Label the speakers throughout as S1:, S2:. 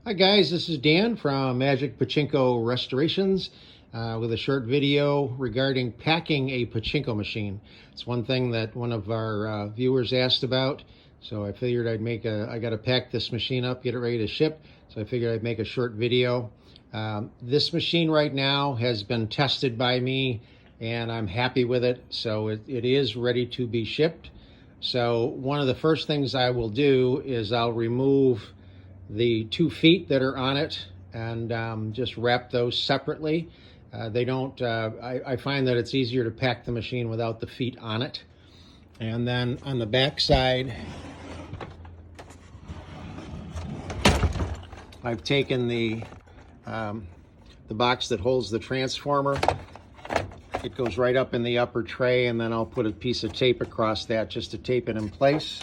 S1: Hi guys, this is Dan from Magic Pachinko Restorations with a short video regarding packing a pachinko machine. It's one thing that one of our viewers asked about, so I figured I got to pack this machine up, get it ready to ship, so I figured I'd make a short video. This machine right now has been tested by me and I'm happy with it, so it is ready to be shipped. So one of the first things I will do is I'll remove the 2 feet that are on it and just wrap those separately. They don't, I find that it's easier to pack the machine without the feet on it. And then on the back side, I've taken the box that holds the transformer. It goes right up in the upper tray, and then I'll put a piece of tape across that just to tape it in place.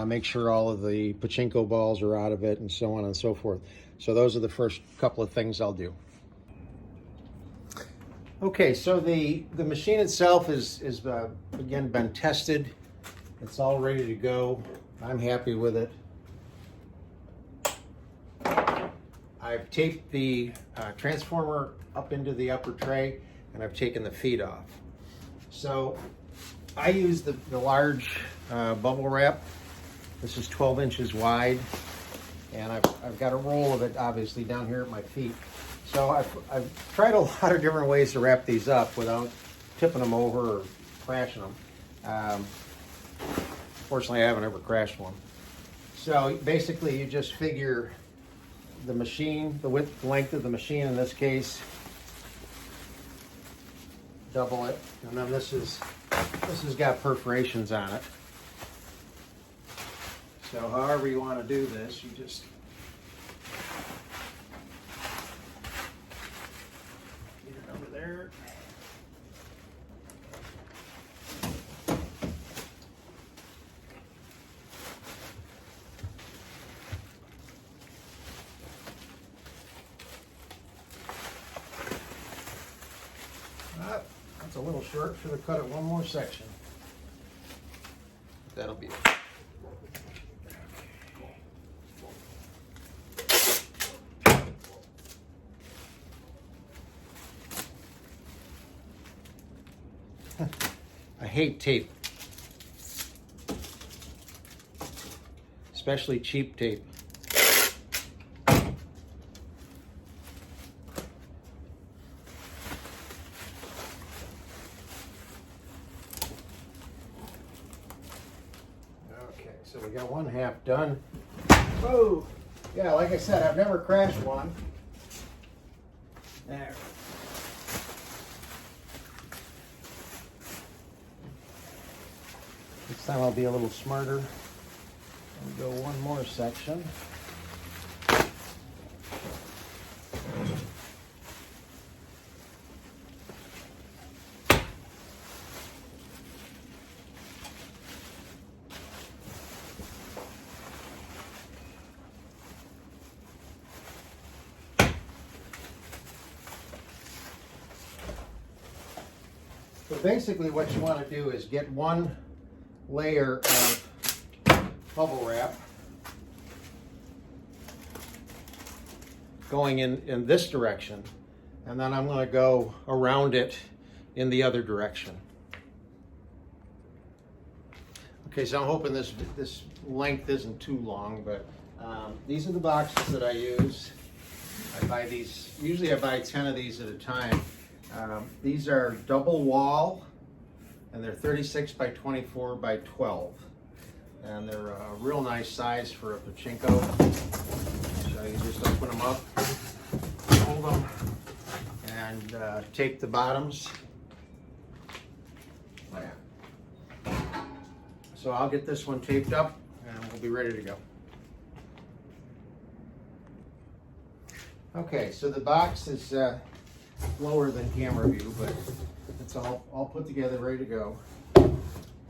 S1: Make sure all of the pachinko balls are out of it and so on and so forth. So those are the first couple of things I'll do. Okay, so the machine itself is again been tested. It's all ready to go. I'm happy with it. I've taped the transformer up into the upper tray and I've taken the feet off. So I use the large bubble wrap. This is 12 inches wide, and I've got a roll of it obviously down here at my feet. So I've tried a lot of different ways to wrap these up without tipping them over or crashing them. Fortunately, I haven't ever crashed one. So basically, you just figure the machine, the length of the machine in this case, double it, and then this has got perforations on it. So however you want to do this, you just get it over there. That's a little short. Should have cut it one more section. That'll be it. I hate tape, especially cheap tape. Okay, so we got one half done. Oh, yeah, like I said, I've never crashed one. There. This time I'll be a little smarter and go one more section. So basically what you want to do is get one layer of bubble wrap going in this direction, and then I'm going to go around it in the other direction. Okay, so I'm hoping this length isn't too long, but these are the boxes that I use. I buy these, usually I buy 10 of these at a time. These are double wall, and they're 36 by 24 by 12. And they're a real nice size for a pachinko. So you just open them up, hold them, and tape the bottoms. So I'll get this one taped up and we'll be ready to go. Okay, so the box is lower than camera view, but it's all put together, ready to go.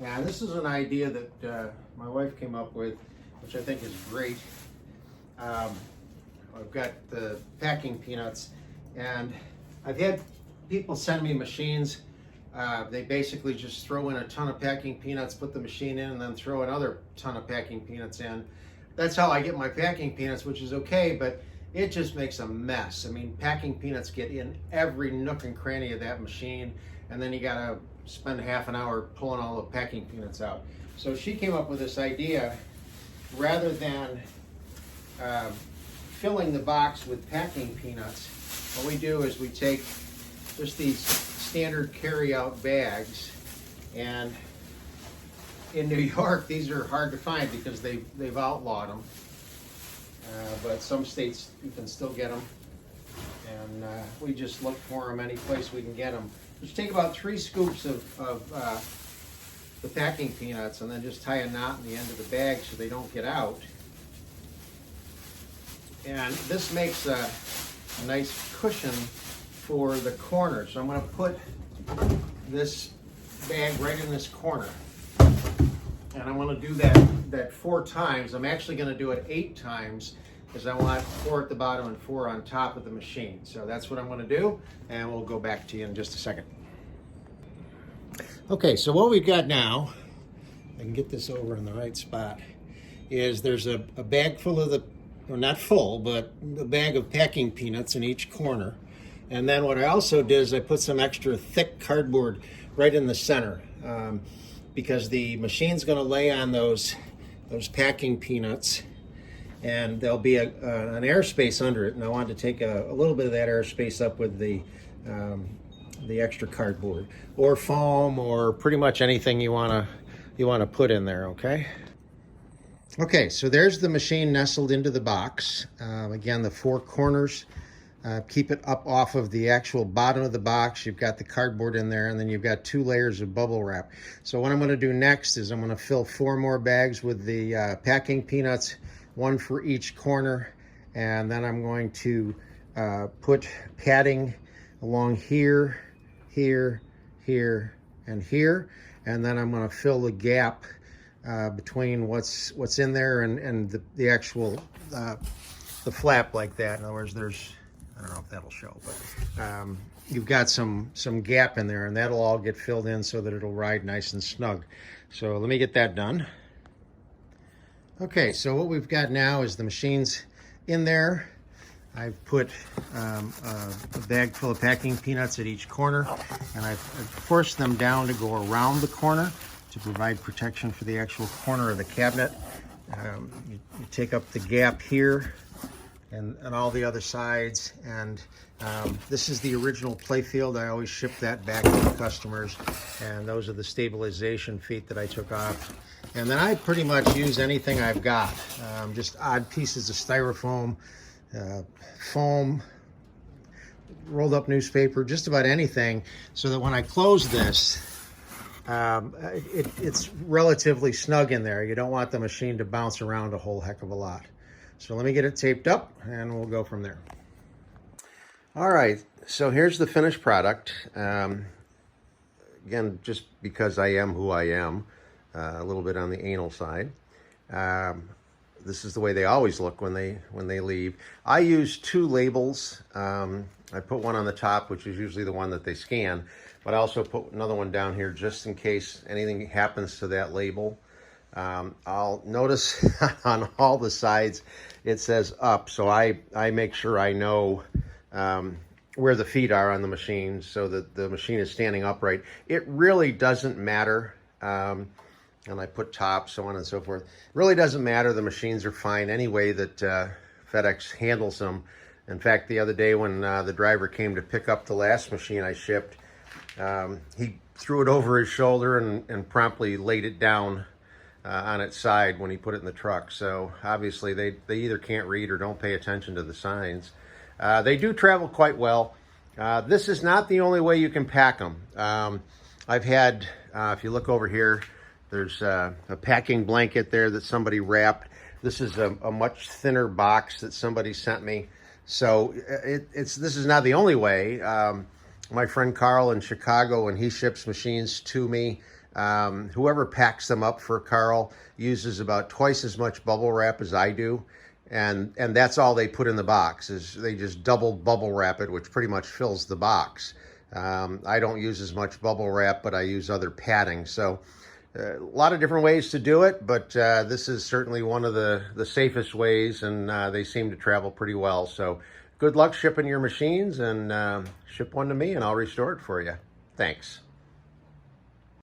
S1: And this is an idea that my wife came up with, which I think is great. I've got the packing peanuts, and I've had people send me machines. They basically just throw in a ton of packing peanuts, put the machine in, and then throw another ton of packing peanuts in. That's how I get my packing peanuts, which is okay, but it just makes a mess. I mean, packing peanuts get in every nook and cranny of that machine, and then you gotta spend half an hour pulling all the packing peanuts out. So she came up with this idea, rather than filling the box with packing peanuts, what we do is we take just these standard carry-out bags, and in New York, these are hard to find because they've outlawed them. But some states you can still get them, and we just look for them any place we can get them. Just take about 3 scoops of the packing peanuts, and then just tie a knot in the end of the bag so they don't get out. And this makes a nice cushion for the corner. So I'm going to put this bag right in this corner. And I'm going to do that 4 times. I'm actually going to do it 8 times because I want 4 at the bottom and 4 on top of the machine. So that's what I'm going to do, and we'll go back to you in just a second. Okay, so what we've got now, I can get this over in the right spot, is there's a bag full of well, not full, but a bag of packing peanuts in each corner. And then what I also did is I put some extra thick cardboard right in the center. Because the machine's going to lay on those packing peanuts, and there'll be an airspace under it, and I wanted to take a little bit of that airspace up with the extra cardboard or foam or pretty much anything you want to put in there. Okay, so there's the machine nestled into the box. Again, the 4 corners. Keep it up off of the actual bottom of the box. You've got the cardboard in there, and then you've got 2 layers of bubble wrap. So what I'm going to do next is I'm going to fill 4 more bags with the packing peanuts, 1 for each corner, and then I'm going to put padding along here, here, here, and here, and then I'm going to fill the gap between what's in there and the actual the flap like that. In other words, I don't know if that'll show, but you've got some gap in there, and that'll all get filled in so that it'll ride nice and snug. So let me get that done. Okay, so what we've got now is the machine's in there. I've put a bag full of packing peanuts at each corner, and I've forced them down to go around the corner to provide protection for the actual corner of the cabinet. You take up the gap here and all the other sides, and this is the original playfield. I always ship that back to the customers, and those are the stabilization feet that I took off. And then I pretty much use anything I've got, just odd pieces of styrofoam, foam, rolled up newspaper, just about anything, so that when I close this, it's relatively snug in there. You don't want the machine to bounce around a whole heck of a lot. So let me get it taped up, and we'll go from there. All right, so here's the finished product. Again, just because I am who I am, a little bit on the anal side. This is the way they always look when they leave. I use 2 labels. I put one on the top, which is usually the one that they scan, but I also put another one down here just in case anything happens to that label. I'll notice on all the sides it says up, so I make sure I know where the feet are on the machine so that the machine is standing upright. It really doesn't matter. And I put top, so on and so forth. It really doesn't matter. The machines are fine any way that FedEx handles them. In fact, the other day when the driver came to pick up the last machine I shipped, he threw it over his shoulder and promptly laid it down on its side when he put it in the truck. So obviously they either can't read or don't pay attention to the signs. They do travel quite well. This is not the only way you can pack them. I've had, if you look over here, there's a packing blanket there that somebody wrapped. This is a much thinner box that somebody sent me. So this is not the only way. My friend Carl in Chicago, when he ships machines to me, whoever packs them up for Carl uses about twice as much bubble wrap as I do. And that's all they put in the box, is they just double bubble wrap it, which pretty much fills the box. I don't use as much bubble wrap, but I use other padding. So A lot of different ways to do it, but this is certainly one of the safest ways, and they seem to travel pretty well. So good luck shipping your machines, and ship one to me and I'll restore it for you. Thanks.